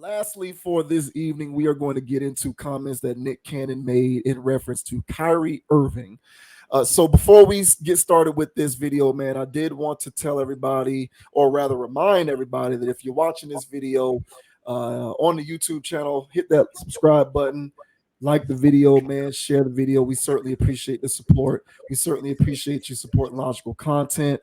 Lastly, for this evening, we are going to get into comments that Nick Cannon made in reference to Kyrie Irving. So before we get started with this video, man, I did want to tell everybody, or rather remind everybody, that if you're watching this video on the YouTube channel, hit that subscribe button, like the video, man, share the video. We certainly appreciate the support. We certainly appreciate you supporting logical content.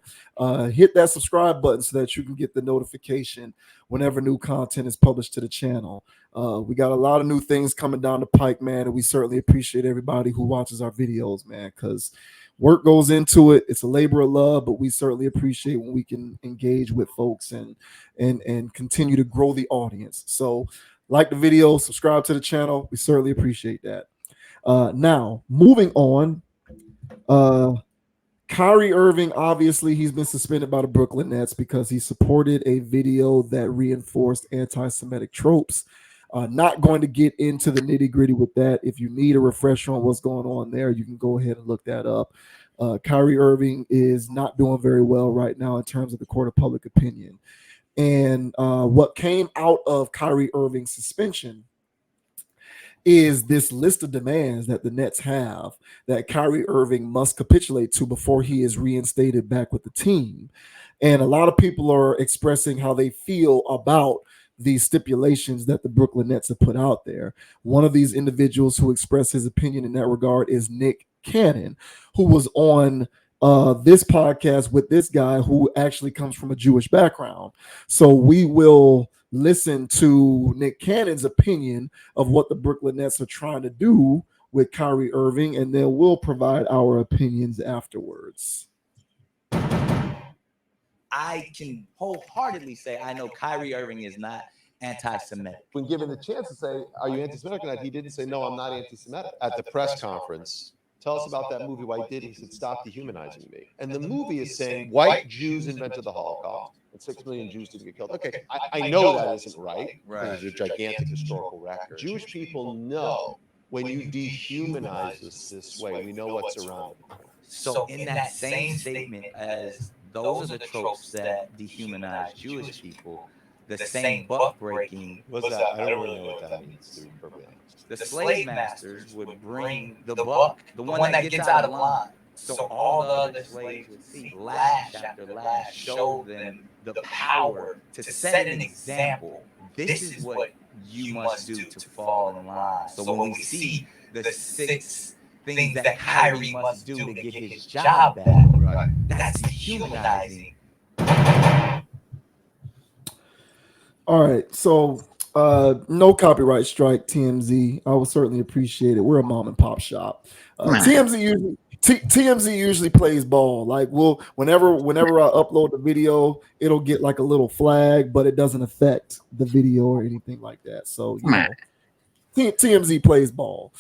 Hit that subscribe button so that you can get the notification whenever new content is published to the channel. We got a lot of new things coming down the pike, man, and we certainly appreciate everybody who watches our videos, man, because work goes into it. It's a labor of love, but we certainly appreciate when we can engage with folks and continue to grow the audience. So like the video, subscribe to the channel. We certainly appreciate that. Now, moving on. Kyrie Irving, obviously, he's been suspended by the Brooklyn Nets because he supported a video that reinforced anti-Semitic tropes. Not going to get into the nitty-gritty with that. If you need a refresher on what's going on there, you can go ahead and look that up. Kyrie Irving is not doing very well right now in terms of the court of public opinion. And what came out of Kyrie Irving's suspension is this list of demands that the Nets have that Kyrie Irving must capitulate to before he is reinstated back with the team. And a lot of people are expressing how they feel about these stipulations that the Brooklyn Nets have put out there. One of these individuals who expressed his opinion in that regard is Nick Cannon, who was on this podcast with this guy who actually comes from a Jewish background. So we will listen to Nick Cannon's opinion of what the Brooklyn Nets are trying to do with Kyrie Irving, and then we'll provide our opinions afterwards. I can wholeheartedly say I know Kyrie Irving is not anti-Semitic. When given the chance to say, are you anti-Semitic or not, he didn't say, no, I'm not anti-Semitic. At the press conference, tell us about that movie, White Did. He said, stop dehumanizing me. And the movie is saying white Jews invented the Holocaust and 6 million Jews didn't get killed. Okay, I know that isn't right. There's a gigantic historical record. Jewish people know when you dehumanize us this way, we know what's around it. So in that same statement as those are the tropes that dehumanize Jewish people, the same buck breaking. What's that? I don't really know what that means, to be perfectly honest. The slave masters would bring the buck, the one that gets out of line. So all the other slaves would see lash after lash, show them the power to set an example. This is what you must do to fall in line. So when we see the 6 things that Kyrie must do to get his job back, right, that's dehumanizing. All right, so no copyright strike, TMZ. I would certainly appreciate it. We're a mom and pop shop. TMZ usually plays ball. Like whenever I upload the video, it'll get like a little flag, but it doesn't affect the video or anything like that. So you know, TMZ plays ball.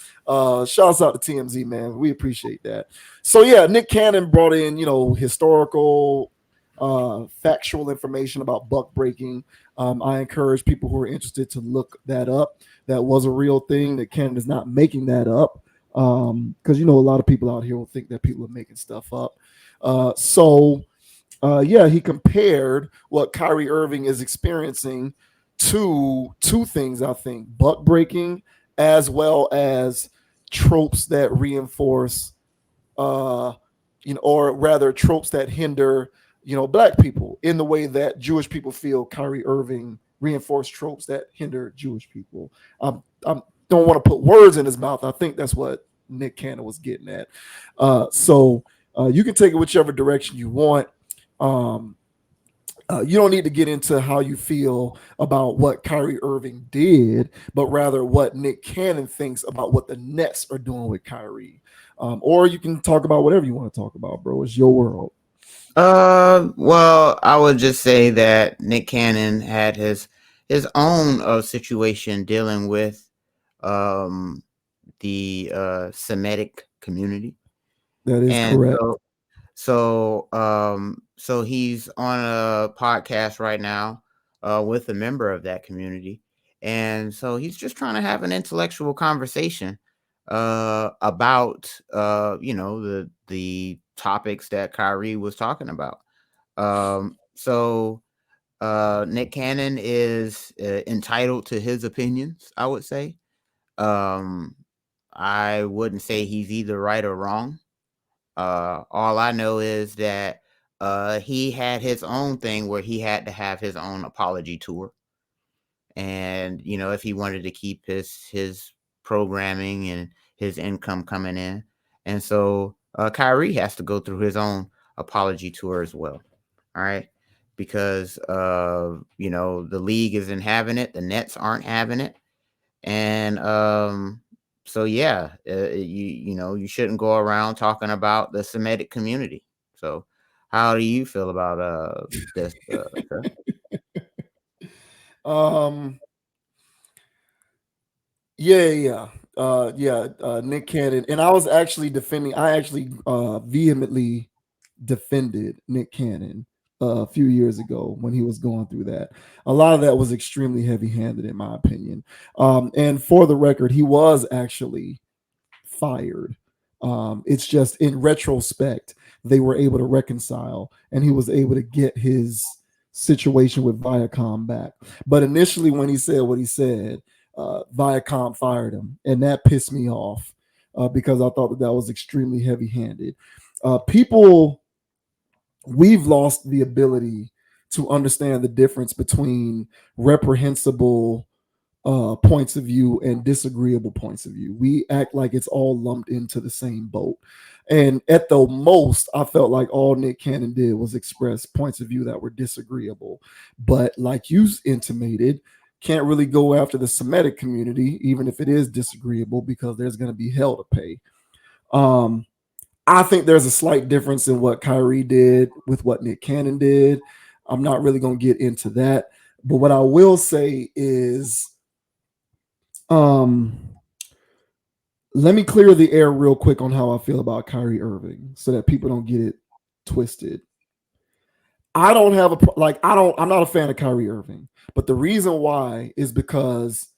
Shouts out to TMZ, man. We appreciate that. So yeah, Nick Cannon brought in, historical, factual information about buck breaking. I encourage people who are interested to look that up. That was a real thing. That Cannon is not making that up. Because a lot of people out here will think that people are making stuff up. He compared what Kyrie Irving is experiencing to 2 things, I think: buck breaking as well as tropes that reinforce, or rather tropes that hinder, black people in the way that Jewish people feel Kyrie Irving reinforced tropes that hinder Jewish people. I don't want to put words in his mouth. I think that's what Nick Cannon was getting at. So you can take it whichever direction you want. You don't need to get into how you feel about what Kyrie Irving did, but rather what Nick Cannon thinks about what the Nets are doing with Kyrie. Or you can talk about whatever you want to talk about, bro. It's your world. Well, I would just say that Nick Cannon had his own situation dealing with the Semitic community. That is correct. So he's on a podcast right now with a member of that community, and so he's just trying to have an intellectual conversation about the topics that Kyrie was talking about. So Nick Cannon is entitled to his opinions, I would say. Um, I wouldn't say he's either right or wrong. All I know is that he had his own thing where he had to have his own apology tour. And, if he wanted to keep his programming and his income coming in. And so Kyrie has to go through his own apology tour as well. All right. Because the league isn't having it, the Nets aren't having it. And so yeah, you shouldn't go around talking about the Semitic community. So how do you feel about this, sir? Um, yeah. Nick Cannon, and I was actually defending. I actually vehemently defended Nick Cannon a few years ago when he was going through that. A lot of that was extremely heavy-handed, in my opinion. And for the record, he was actually fired. It's just in retrospect, they were able to reconcile, and he was able to get his situation with Viacom back. But initially, when he said what he said, Viacom fired him, and that pissed me off because I thought that was extremely heavy-handed. People, we've lost the ability to understand the difference between reprehensible points of view and disagreeable points of view. We act like it's all lumped into the same boat. And at the most, I felt like all Nick Cannon did was express points of view that were disagreeable. But like you intimated, can't really go after the Semitic community, even if it is disagreeable, because there's going to be hell to pay. Um, I think there's a slight difference in what Kyrie did with what Nick Cannon did. I'm not really going to get into that. But what I will say is, um, let me clear the air real quick on how I feel about Kyrie Irving so that people don't get it twisted. I don't have a I'm not a fan of Kyrie Irving, but the reason why is because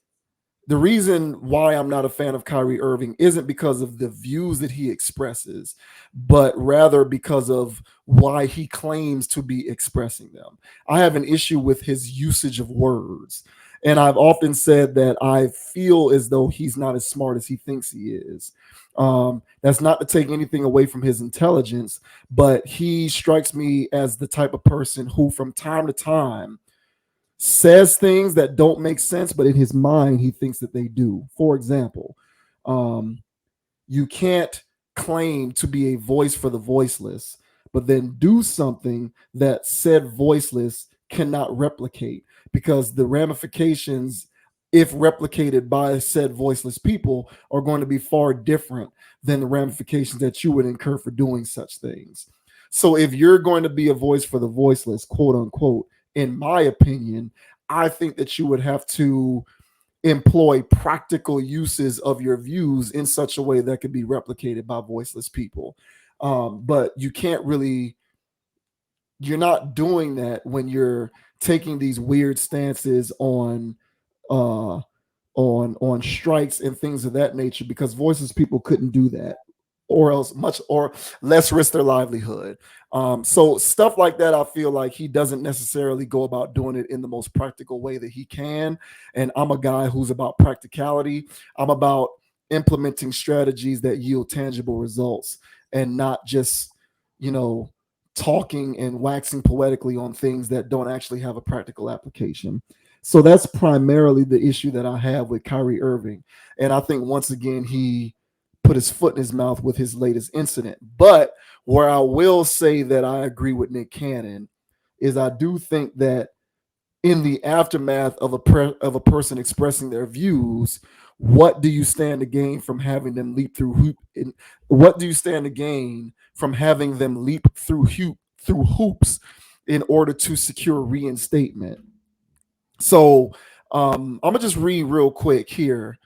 the reason why I'm not a fan of Kyrie Irving isn't because of the views that he expresses, but rather because of why he claims to be expressing them. I have an issue with his usage of words. And I've often said that I feel as though he's not as smart as he thinks he is. That's not to take anything away from his intelligence, but he strikes me as the type of person who, from time to time, says things that don't make sense, but in his mind, he thinks that they do. For example, um, you can't claim to be a voice for the voiceless, but then do something that said voiceless cannot replicate because the ramifications, if replicated by said voiceless people, are going to be far different than the ramifications that you would incur for doing such things. So if you're going to be a voice for the voiceless, quote unquote, in my opinion, I think that you would have to employ practical uses of your views in such a way that could be replicated by voiceless people. But you can't really, you're not doing that when you're taking these weird stances uh, on strikes and things of that nature because voiceless people couldn't do that or else much or less risk their livelihood. So stuff like that, I feel like he doesn't necessarily go about doing it in the most practical way that he can. And I'm a guy who's about practicality. I'm about implementing strategies that yield tangible results and not just, you know, talking and waxing poetically on things that don't actually have a practical application. So that's primarily the issue that I have with Kyrie Irving. And I think once again, he put his foot in his mouth with his latest incident. But where I will say that I agree with Nick Cannon is I do think that in the aftermath of of a person expressing their views, what do you stand to gain from having them leap through what do you stand to gain from having them leap through hoops in order to secure reinstatement? So I'm gonna just read real quick here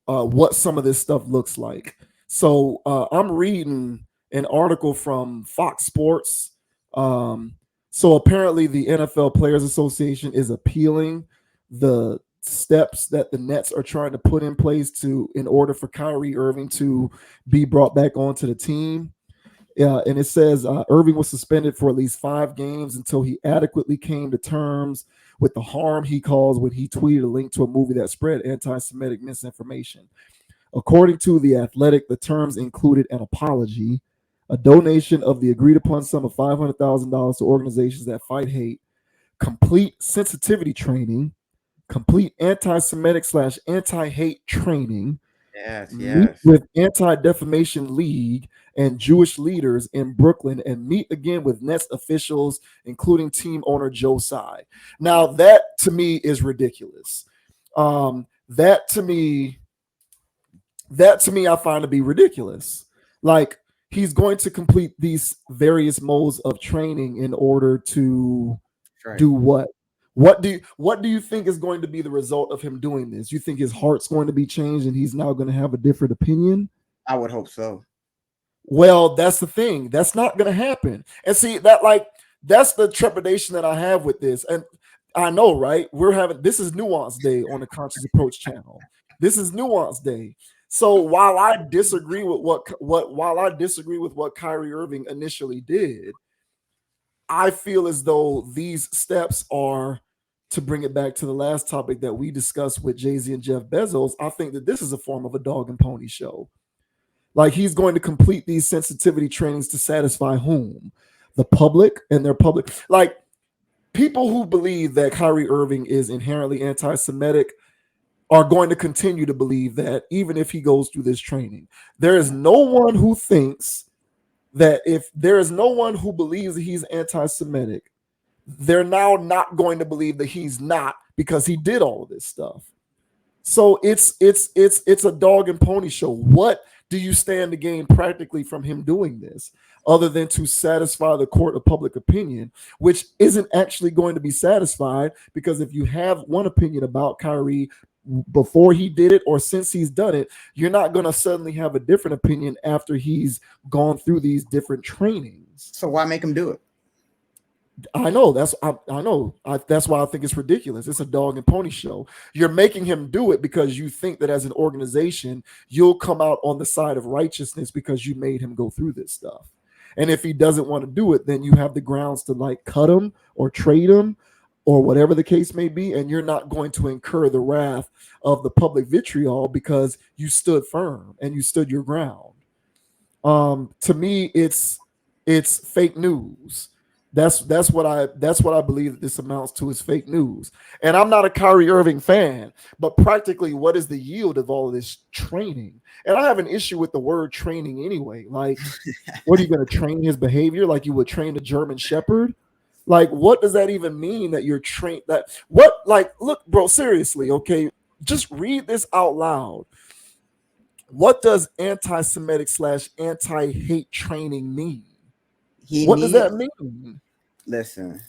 what some of this stuff looks like. So I'm reading an article from Fox Sports. Um, so apparently, the NFL Players Association is appealing the steps that the Nets are trying to put in place to in order for Kyrie Irving to be brought back onto the team. Yeah, and it says Irving was suspended for at least 5 games until he adequately came to terms with the harm he caused when he tweeted a link to a movie that spread anti-Semitic misinformation. According to The Athletic, the terms included an apology, a donation of the agreed upon sum of $500,000 to organizations that fight hate, complete sensitivity training, complete anti-Semitic slash anti-hate training, Yes, meet yes. with Anti-Defamation League and Jewish leaders in Brooklyn, and meet again with Nets officials, including team owner Joe Tsai. Now, that to me is ridiculous. That to me, I find to be ridiculous. Like, he's going to complete these various modes of training in order to That's right. do what? What do you think is going to be the result of him doing this? You think his heart's going to be changed and he's now going to have a different opinion? I would hope so. Well, that's the thing. That's not going to happen. And see that, like, that's the trepidation that I have with this. And I know, right? We're having this is Nuance Day on the Conscious Approach channel. This is Nuance Day. So while I disagree with what Kyrie Irving initially did, I feel as though these steps are, to bring it back to the last topic that we discussed with Jay-Z and Jeff Bezos. I think that this is a form of a dog and pony show. Like, he's going to complete these sensitivity trainings to satisfy whom? The public and their public. Like, people who believe that Kyrie Irving is inherently anti-Semitic are going to continue to believe that even if he goes through this training. There is no one who thinks that if there is no one who believes that he's anti-Semitic, they're now not going to believe that he's not because he did all of this stuff. So it's a dog and pony show. What do you stand to gain practically from him doing this, other than to satisfy the court of public opinion, which isn't actually going to be satisfied? Because if you have one opinion about Kyrie before he did it or since he's done it, you're not going to suddenly have a different opinion after he's gone through these different trainings. So why make him do it? I know that's that's why I think it's ridiculous. It's a dog and pony show. You're making him do it because you think that as an organization you'll come out on the side of righteousness because you made him go through this stuff. And if he doesn't want to do it, then you have the grounds to, like, cut him or trade him or whatever the case may be, and you're not going to incur the wrath of the public vitriol because you stood firm and you stood your ground. To me, it's fake news. That's what I believe that this amounts to, is fake news. And I'm not a Kyrie Irving fan, but practically, what is the yield of all of this training? And I have an issue with the word training anyway. Like, what are you going to train his behavior like you would train a German Shepherd? Like, what does that even mean that you're trained? That what? Like, look, bro, seriously, okay, just read this out loud. What does anti-Semitic slash anti-hate training mean? What does that mean? Listen,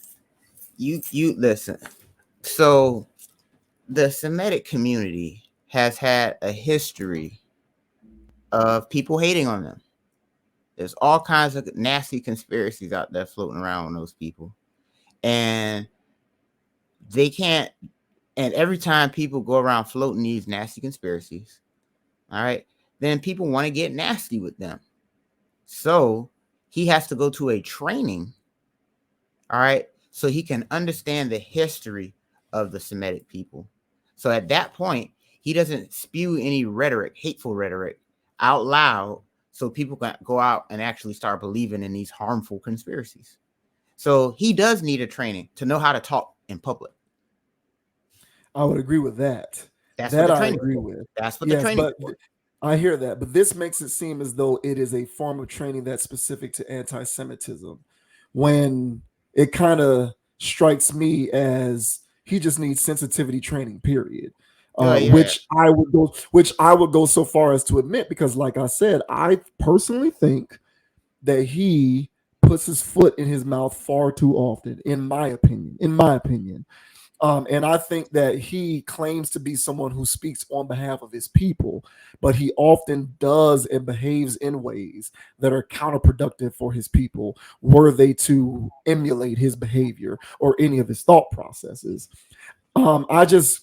you listen. So the Semitic community has had a history of people hating on them. There's all kinds of nasty conspiracies out there floating around on those people. And they can't, and every time people go around floating these nasty conspiracies, all right, then people want to get nasty with them. So he has to go to a training, all right, so he can understand the history of the Semitic people. So at that point, he doesn't spew any rhetoric, hateful rhetoric, out loud, so people can go out and actually start believing in these harmful conspiracies. So he does need a training to know how to talk in public. I would agree with that. That's what the I training agree for. with. That's what the Yes, training but for. I hear that. But this makes it seem as though it is a form of training that's specific to anti-Semitism, when it kind of strikes me as he just needs sensitivity training, period. Yeah. Which I would go so far as to admit, because like I said, I personally think that he puts his foot in his mouth far too often, in my opinion. And I think that he claims to be someone who speaks on behalf of his people, but he often does and behaves in ways that are counterproductive for his people, were they to emulate his behavior or any of his thought processes. I just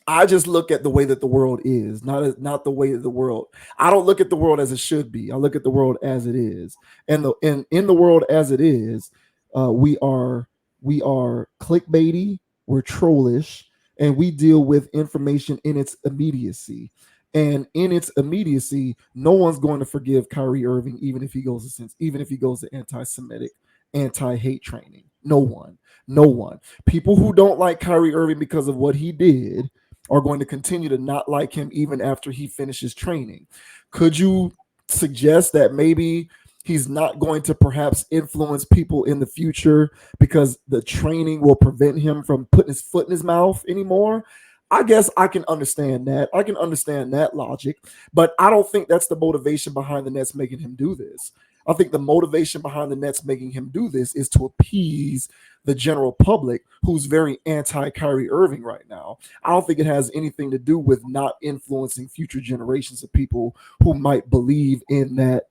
I just look at the way that the world is, not the way that the world. I don't look at the world as it should be. I look at the world as it is, and in the world as it is, we are clickbaity, we're trollish, and we deal with information in its immediacy. And in its immediacy, no one's going to forgive Kyrie Irving, even if he goes to anti-Semitic, anti-hate training. No one, no one. People who don't like Kyrie Irving because of what he did are going to continue to not like him even after he finishes training. Could you suggest that maybe he's not going to perhaps influence people in the future because the training will prevent him from putting his foot in his mouth anymore? I guess I can understand that. I can understand that logic, but I don't think that's the motivation behind the Nets making him do this. I think the motivation behind the Nets making him do this is to appease the general public who's very anti Kyrie Irving right now. I don't think it has anything to do with not influencing future generations of people who might believe in that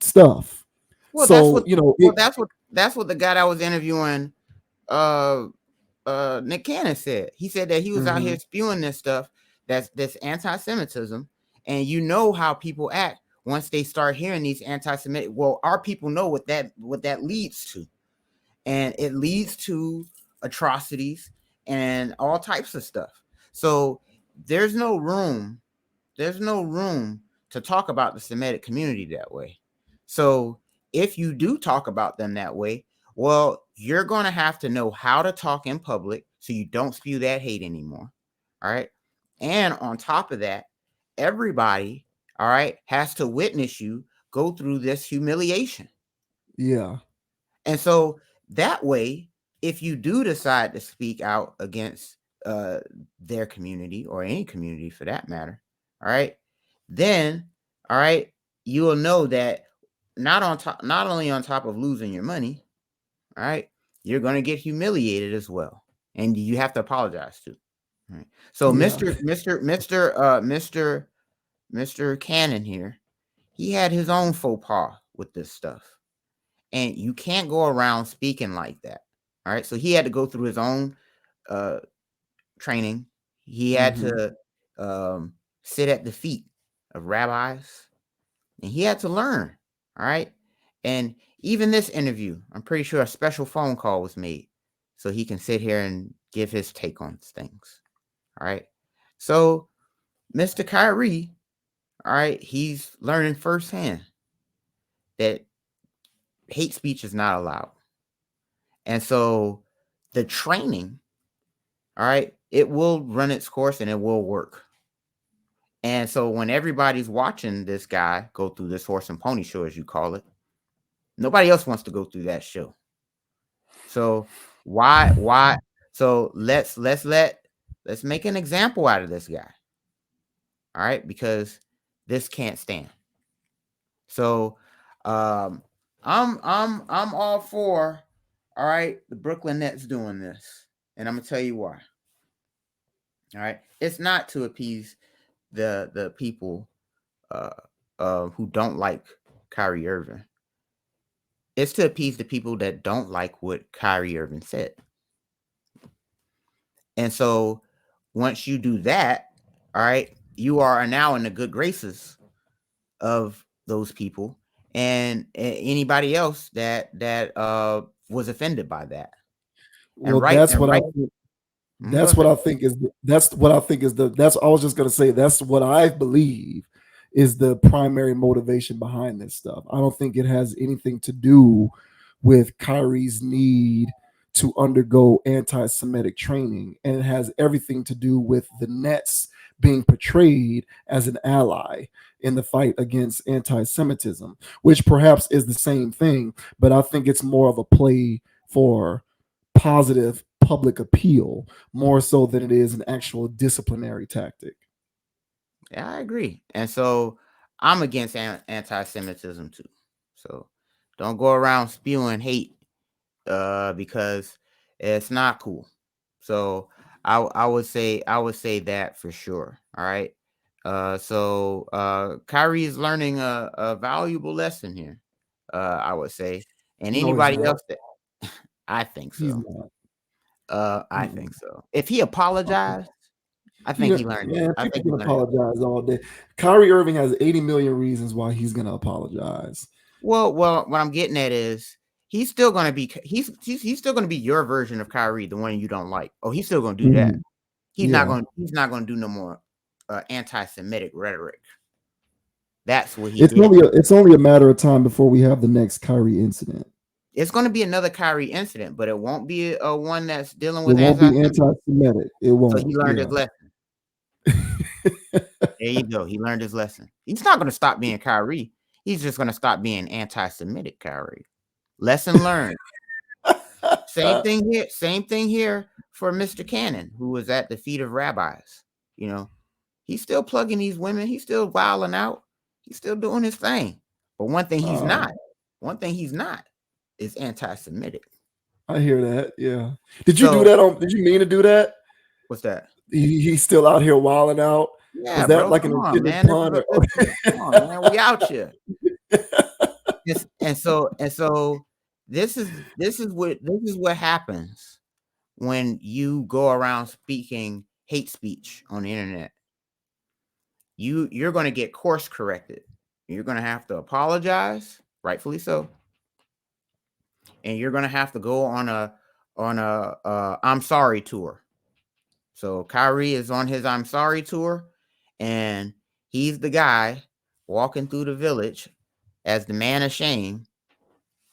stuff. Well, that's So, what. it, That's what the guy that was interviewing, uh, Nick Cannon said. He said that he was out here mhm, spewing this stuff that's this anti-Semitism, and you know how people act once they start hearing these anti-Semitic. Well, our people know what that leads to, and it leads to atrocities and all types of stuff. So there's no room there's no room to talk about the Semitic community that way. So if you do talk about them that way, well, you're going to have to know how to talk in public so you don't spew that hate anymore. All right. And on top of that, everybody, all right, has to witness you go through this humiliation. yeah, And so that way, if you do decide to speak out against uh, their community or any community for that matter, all right, then all right, you will know that not only on top of losing your money, all right, you're going to get humiliated as well, and you have to apologize to. All right. So yeah. Mr. Cannon here, he had his own faux pas with this stuff, and you can't go around speaking like that. All right. So he had to go through his own uh, training. He had Hmm. to sit at the feet of rabbis, and he had to learn. All right. And even this interview, I'm pretty sure a special phone call was made so he can sit here and give his take on things. All right. So Mr. Kyrie, all right, he's learning firsthand that hate speech is not allowed. And so the training, all right, it will run its course and it will work. And so when everybody's watching this guy go through this horse and pony show, as you call it, nobody else wants to go through that show. So why? So let's make an example out of this guy. All right, because this can't stand. So I'm all for, all right, the Brooklyn Nets doing this. And I'm gonna tell you why. All right. It's not to appease the people uh, who don't like Kyrie Irving. It's to appease the people that don't like what Kyrie Irving said. And so once you do that, all right, you are now in the good graces of those people and anybody else that was offended by that. Well, And right that's and what I right. think. Go That's what ahead. I think is. That's what I think is the. That's. I was just gonna say. That's what I believe is the primary motivation behind this stuff. I don't think it has anything to do with Kyrie's need to undergo anti-Semitic training, and it has everything to do with the Nets being portrayed as an ally in the fight against anti-Semitism, which perhaps is the same thing, but I think it's more of a play for positive public appeal more so than it is an actual disciplinary tactic. Yeah, I agree. And so I'm against anti-Semitism too. So don't go around spewing hate because it's not cool. So I would say that for sure. All right. So Kyrie is learning a valuable lesson here. I would say, and No, he's anybody not. else that I think He's so. not. I Mm-mm. think so. If he apologized, I think he learned it. Man, I people think he can learned it. apologize all day. Kyrie Irving has 80 million reasons why he's gonna apologize. Well, what I'm getting at is he's still gonna be he's still gonna be your version of Kyrie, the one you don't like. Oh, he's still gonna do that. Mhm. Yeah. He's not gonna do no more anti-Semitic rhetoric. That's what he It's did. only a matter of time before we have the next Kyrie incident. It's going to be another Kyrie incident, but it won't be a one that's dealing It with won't be anti-Semitic. anti-Semitic. It So won't. he learned his lesson. There you go. He learned his lesson. He's not going to stop being Kyrie. He's just going to stop being anti-Semitic Kyrie. Lesson learned. Same thing here. Same thing here for Mr. Cannon, who was at the feet of rabbis. You know, he's still plugging these women. He's still wilding out. He's still doing his thing. But one thing he's not is anti-Semitic. I hear that. Yeah. Did you do that on? Did you mean to do that? What's that? He's still out here wilding out. Yeah, Was that bro. like an Come on, intended man. pun? Come on, man. We out here. And so this is what happens when you go around speaking hate speech on the internet. You're going to get course corrected. You're going to have to apologize, rightfully so, and you're going to have to go on a I'm sorry tour. So Kyrie is on his I'm sorry tour, and he's the guy walking through the village as the man of shame.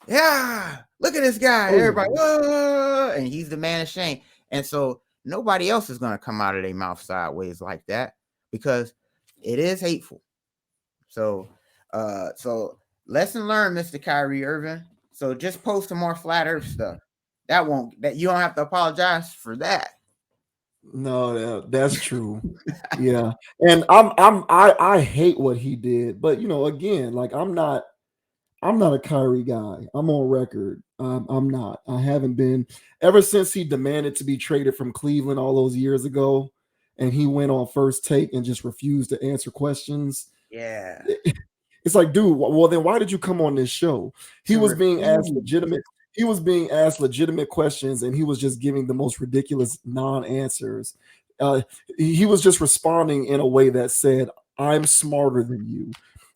Yeah, look at this guy. Everybody, whoa, and he's the man of shame. And so nobody else is going to come out of their mouth sideways like that because it is hateful. So lesson learned, Mr. Kyrie Irving. So just post some more flat earth stuff. That you don't have to apologize for that. No, that's true. Yeah, and I hate what he did, but again, like I'm not a Kyrie guy. I'm on record. I'm not. I haven't been ever since he demanded to be traded from Cleveland all those years ago, and he went on First Take and just refused to answer questions. Yeah. It's like, dude, well then why did you come on this show? He was being asked legitimate. He was being asked legitimate questions, and he was just giving the most ridiculous non-answers. He was just responding in a way that said, "I'm smarter than you,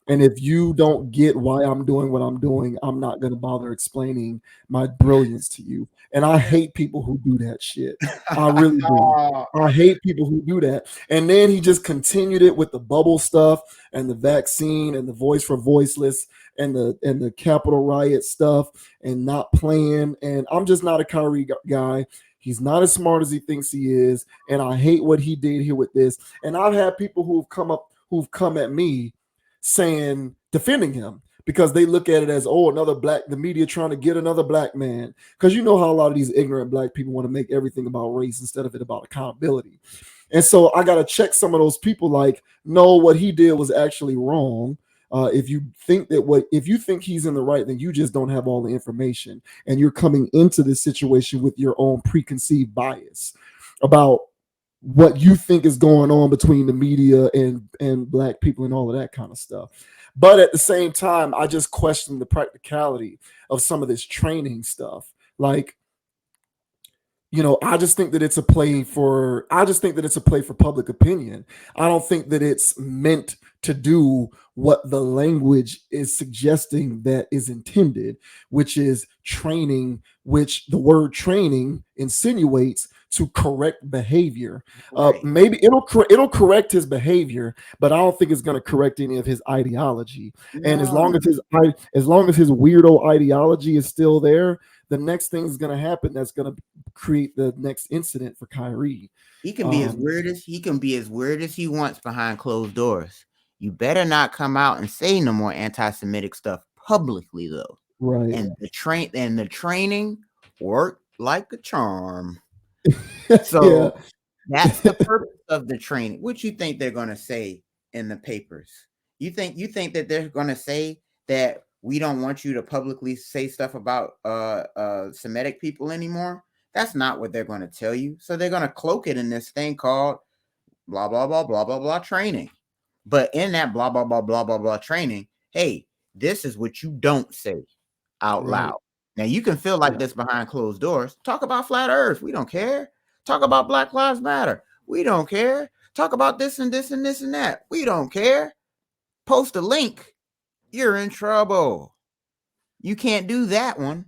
and if you don't get why I'm doing what I'm doing, I'm not going to bother explaining my brilliance to you." And I hate people who do that shit. I really do. I hate people who do that. And then he just continued it with the bubble stuff and the vaccine and the voice for voiceless and the Capitol riot stuff and not playing. And I'm just not a Kyrie guy. He's not as smart as he thinks he is. And I hate what he did here with this. And I've had people who've come at me defending him because they look at it as, the media trying to get another black man. Because you know how a lot of these ignorant black people want to make everything about race instead of it about accountability. And so I got to check some of those people like, no, what he did was actually wrong. If you think he's in the right, then you just don't have all the information. And you're coming into this situation with your own preconceived bias about what you think is going on between the media and black people and all of that kind of stuff. But at the same time, I just question the practicality of some of this training stuff. Like, I just think that it's a play for public opinion. I don't think that it's meant to do what the language is suggesting that is intended, which is training, which the word training insinuates to correct behavior. Right. Maybe it'll correct his behavior, but I don't think it's going to correct any of his ideology. No. And as long as his weirdo ideology is still there, the next thing is going to happen that's going to create the next incident for Kyrie. He can be as weird as he wants behind closed doors. You better not come out and say no more anti-Semitic stuff publicly, though. Right. And the training worked like a charm. So yeah. That's the purpose of the training. What you think they're going to say in the papers? You think that they're going to say that we don't want you to publicly say stuff about Semitic people anymore? That's not what they're going to tell you. So they're going to cloak it in this thing called blah, blah, blah, blah, blah, blah training. But in that blah, blah, blah, blah, blah, blah training, hey, this is what you don't say out loud. Now, you can feel like this behind closed doors. Talk about flat earth. We don't care. Talk about Black Lives Matter. We don't care. Talk about this and this and this and that. We don't care. Post a link. You're in trouble. You can't do that one.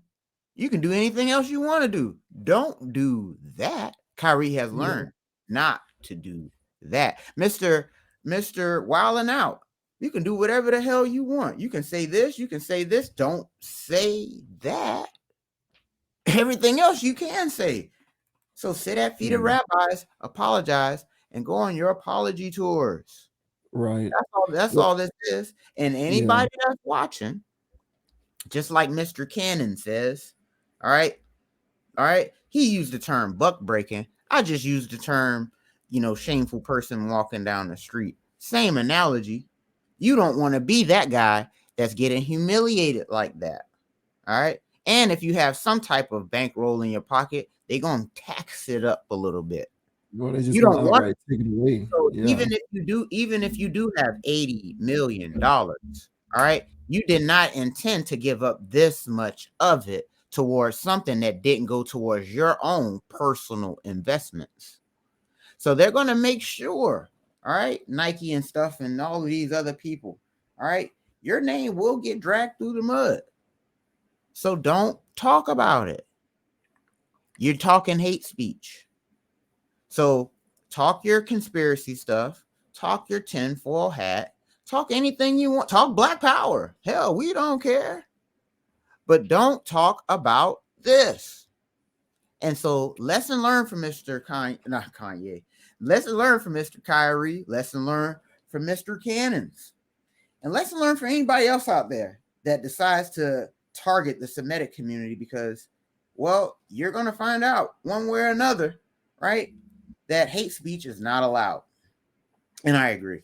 You can do anything else you want to do. Don't do that. Kyrie has learned not to do that. Mr. Wildin' Out. You can do whatever the hell you want. You can say this. You can say this. Don't say that. Everything else you can say. So sit at feet of rabbis, apologize, and go on your apology tours. Right. That's all this is. And anybody that's watching, just like Mr. Cannon says, all right, he used the term buck breaking. I just used the term, shameful person walking down the street. Same analogy. You don't want to be that guy that's getting humiliated like that. All right. And if you have some type of bankroll in your pocket, they're going to tax it up a little bit. Well, they just You don't want to take it away. So even if you do have $80 million, all right, you did not intend to give up this much of it towards something that didn't go towards your own personal investments. So they're going to make sure, all right, Nike and stuff and all of these other people, all right, your name will get dragged through the mud. So don't talk about it. You're talking hate speech. So talk your conspiracy stuff, talk your tinfoil hat, talk anything you want, talk Black Power. Hell, we don't care. But don't talk about this. And so lesson learned from Mr. Kanye. Lesson learned from Mr. Kyrie. Lesson learned from Mr. Cannons. And lesson learned for anybody else out there that decides to target the Semitic community because, well, you're going to find out one way or another, right, that hate speech is not allowed. And I agree.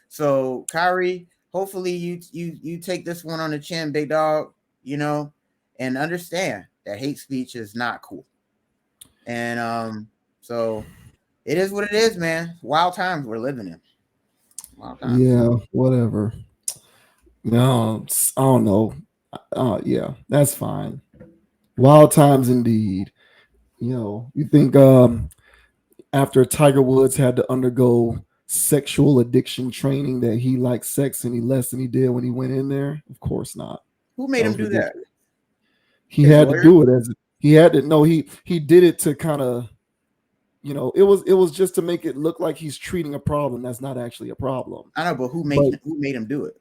So, Kyrie, hopefully you take this one on the chin, big dog, and understand that hate speech is not cool. And so it is what it is, man. Wild times we're living in. Wild times. Yeah, whatever. No, I don't know. Yeah, that's fine. Wild times indeed. You think after Tiger Woods had to undergo sexual addiction training that he liked sex any less than he did when he went in there? Of course not. Who made him do that? He had to do it as he had to. No, he did it to kind of, it was just to make it look like he's treating a problem that's not actually a problem. I know, but who made him do it?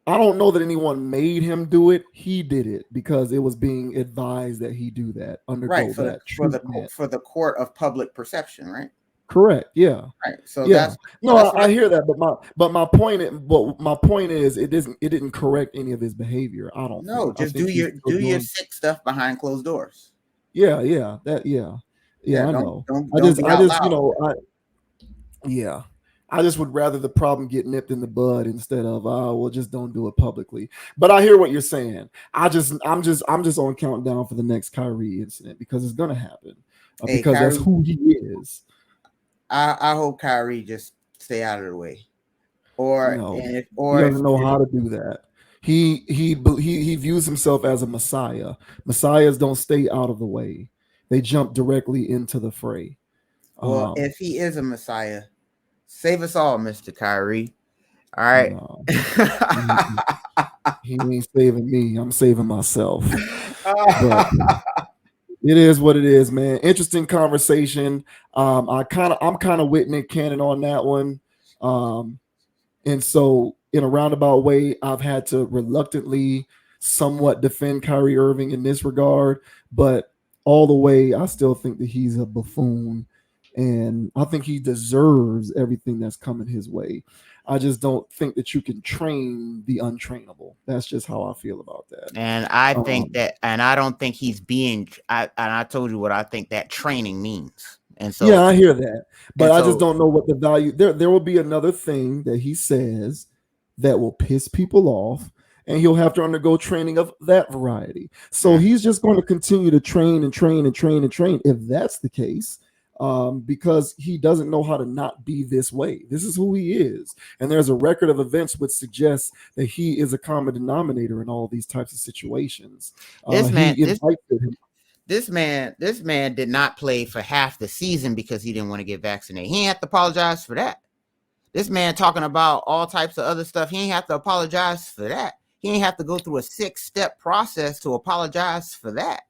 I don't know that anyone made him do it. He did it because it was being advised that he do that, undergo that for the court of public perception, right? Correct. Yeah. Right. So yeah. I hear that, but my point is it didn't correct any of his behavior. I don't know. Just do your sick stuff behind closed doors. Yeah. I know. I just would rather the problem get nipped in the bud instead of just don't do it publicly. But I hear what you're saying. I'm just on countdown for the next Kyrie incident because it's gonna happen because Kyrie, that's who he is. I hope Kyrie just stay out of the way, or he doesn't know how to do that. He views himself as a messiah. Messiahs don't stay out of the way; they jump directly into the fray. Well, if he is a messiah, save us all, Mr. Kyrie. All right. No. He ain't saving me. I'm saving myself. But it is what it is, man. Interesting conversation. I'm kind of with Nick Cannon on that one. And so in a roundabout way, I've had to reluctantly somewhat defend Kyrie Irving in this regard, but all the way, I still think that he's a buffoon. And I think he deserves everything that's coming his way. I just don't think that you can train the untrainable. That's just how I feel about that. And I think that, and I don't think he's being, and I told you what I think that training means. And so, yeah, I hear that, but I just don't know what the value. There will be another thing that he says that will piss people off, and he'll have to undergo training of that variety. So he's just going to continue to train and train and train and train. If that's the case. Because he doesn't know how to not be this way. This is who he is. And there's a record of events which suggests that he is a common denominator in all these types of situations. this man did not play for half the season because he didn't want to get vaccinated. He ain't have to apologize for that. This man talking about all types of other stuff. He ain't have to apologize for that. He ain't have to go through a 6-step process to apologize for that.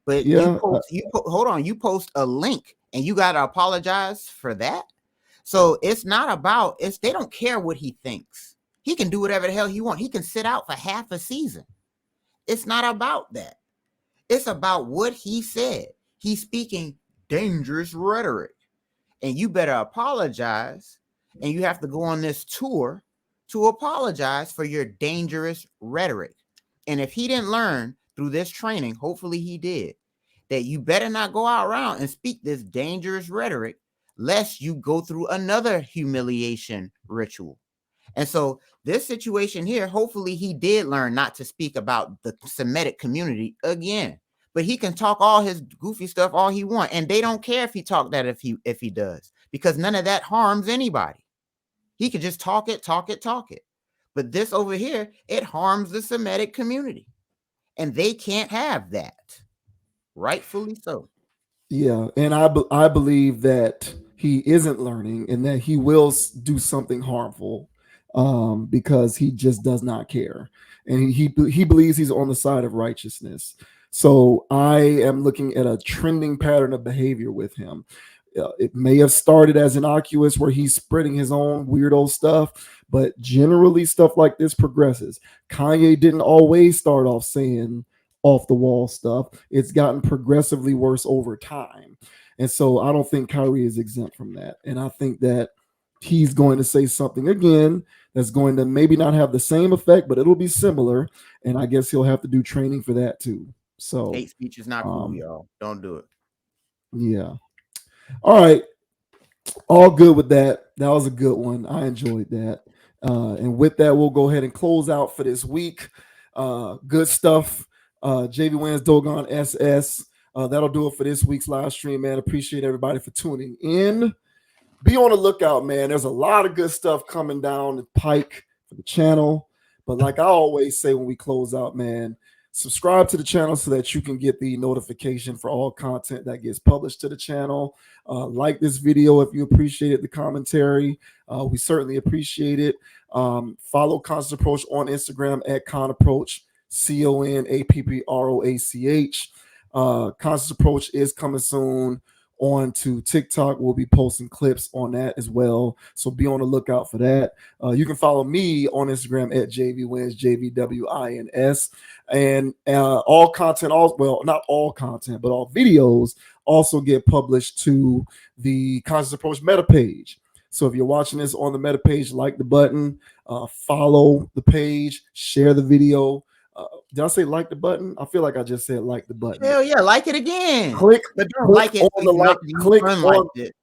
But Yeah, hold on, you post a link and you got to apologize for that. So it's not about, they don't care what he thinks. He can do whatever the hell he wants. He can sit out for half a season. It's not about that. It's about what he said. He's speaking dangerous rhetoric. And you better apologize. And you have to go on this tour to apologize for your dangerous rhetoric. And if he didn't learn through this training, hopefully he did, that you better not go out around and speak this dangerous rhetoric, lest you go through another humiliation ritual. And so this situation here, hopefully he did learn not to speak about the Semitic community again. But he can talk all his goofy stuff all he wants, and they don't care if he talk that if he does, because none of that harms anybody. He could just talk it. But this over here, it harms the Semitic community, and they can't have that. Rightfully so. yeah, and I believe that he isn't learning and that he will do something harmful, because he just does not care, and he believes he's on the side of righteousness. So I am looking at a trending pattern of behavior with him. It may have started as innocuous where he's spreading his own weirdo stuff, but generally stuff like this progresses. Kanye didn't always start off saying off the wall stuff. It's gotten progressively worse over time. And so I don't think Kyrie is exempt from that. And I think that he's going to say something again that's going to maybe not have the same effect, but it'll be similar. And I guess he'll have to do training for that too. So Hate speech is not cool, y'all. Don't do it. Yeah. All right. All good with that. That was a good one. I enjoyed that. And with that, we'll go ahead and close out for this week. Good stuff. JV Wins Dogon SS. That'll do it for this week's live stream, man. Appreciate everybody for tuning in. Be on the lookout, man. There's a lot of good stuff coming down the pike for the channel. But like I always say when we close out, man, subscribe to the channel so that you can get the notification for all content that gets published to the channel. Like this video if you appreciated the commentary. We certainly appreciate it. Follow Constant Approach on Instagram at ConApproach, ConApproach. Constant Approach is coming soon on to TikTok. We'll be posting clips on that as well, so be on the lookout for that. You can follow me on Instagram at JVWins, JVWINS, and all content, not all content, but all videos also get published to the Conscious Approach meta page. So if you're watching this on the meta page, like the button, follow the page, share the video. Did I say like the button? I feel like I just said like the button. Hell yeah, like it again. But don't like it on the like. Click on it.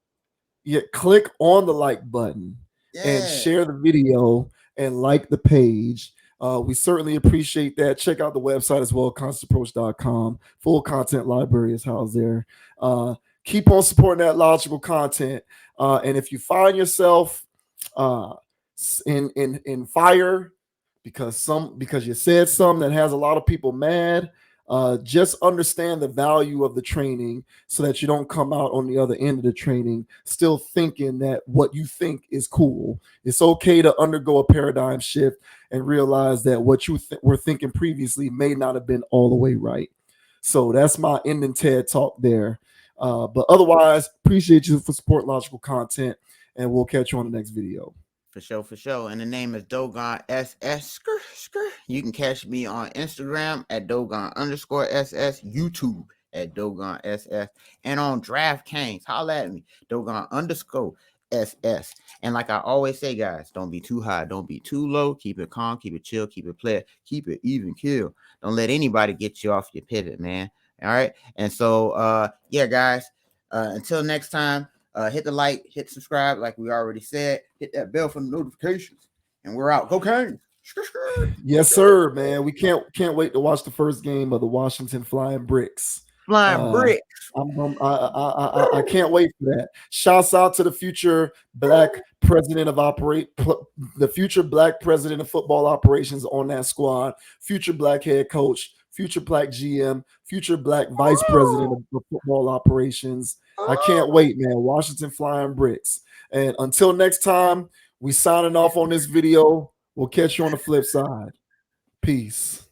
Yeah, click on the like button and share the video and like the page. We certainly appreciate that. Check out the website as well, constantapproach.com. Full content library is housed there. Keep on supporting that logical content. And if you find yourself in fire because you said something that has a lot of people mad, just understand the value of the training so that you don't come out on the other end of the training still thinking that what you think is cool. It's okay to undergo a paradigm shift and realize that what you were thinking previously may not have been all the way right. So that's my ending TED talk there. But otherwise, appreciate you for support logical content, and we'll catch you on the next video. For sure. And the name is Dogon SS. You can catch me on Instagram at Dogon_SS, YouTube at Dogon SS, and on DraftKings. Holla at me, Dogon_SS. And like I always say, guys, don't be too high, don't be too low. Keep it calm, keep it chill, keep it play, keep it even kill. Don't let anybody get you off your pivot, man. All right. And so yeah, guys, until next time. Hit the like, hit subscribe, like we already said. Hit that bell for the notifications, and we're out. Go Canes! Yes, sir, man. We can't wait to watch the first game of the Washington Flying Bricks. I can't wait for that. Shouts out to the future black president of football operations on that squad. Future black head coach. future black GM, future black vice president of football operations. I can't wait, man. Washington flying bricks. And until next time, we signing off on this video. We'll catch you on the flip side. Peace.